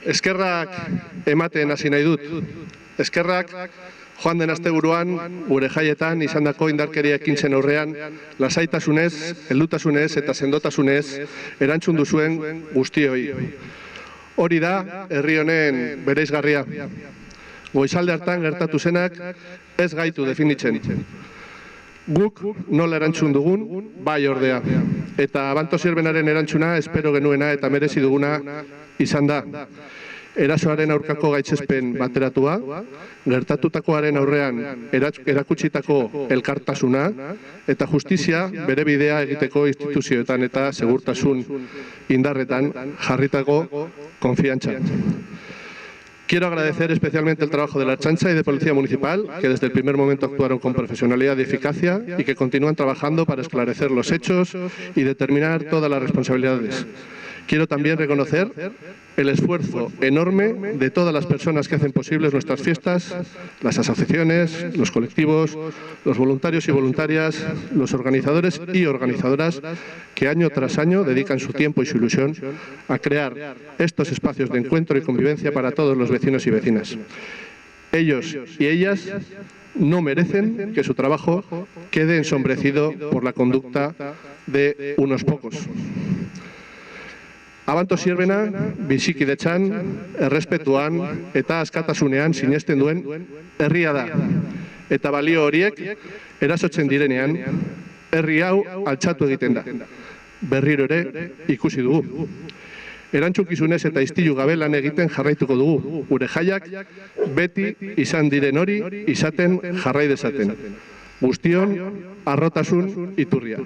Eskerrak ematen hasi nahi dut. Eskerrak joan den asteburuan gure jaietan izandako indarkeria ekintzen aurrean lasaitasunez, heldutasunez eta sendotasunez erantzun duzuen guztioi. Hori da herri honen bereizgarria. Goizalde hartan gertatu zenak ez gaitu definitzen. Guk nola erantzun dugun, bai ordea. Eta Abanto Zierbenaren erantzuna espero genuena eta merezi duguna izan da. Erasoaren aurkako gaitzespen bateratua, gertatutakoaren aurrean erakutsitako elkartasuna eta justizia bere bidea egiteko instituzioetan eta segurtasun indarretan jarritako konfiantza. Quiero agradecer especialmente el trabajo de la Ertzaintza y de Policía Municipal, que desde el primer momento actuaron con profesionalidad y eficacia y que continúan trabajando para esclarecer los hechos y determinar todas las responsabilidades. Quiero también reconocer el esfuerzo enorme de todas las personas que hacen posibles nuestras fiestas, las asociaciones, los colectivos, los voluntarios y voluntarias, los organizadores y organizadoras que año tras año dedican su tiempo y su ilusión a crear estos espacios de encuentro y convivencia para todos los vecinos y vecinas. Ellos y ellas no merecen que su trabajo quede ensombrecido por la conducta de unos pocos. Abanto Zierbena bizikidetzan, errespetuan eta askatasunean sinesten duen herria da. Eta balio horiek erasotzen direnean, herri hau altxatu egiten da. Berriro ere ikusi dugu. Erantzukizunez eta istilu gabe lan egiten jarraituko dugu. Gure jaiak beti izan diren hori izaten jarrai dezaten. Guztion harrotasun iturria.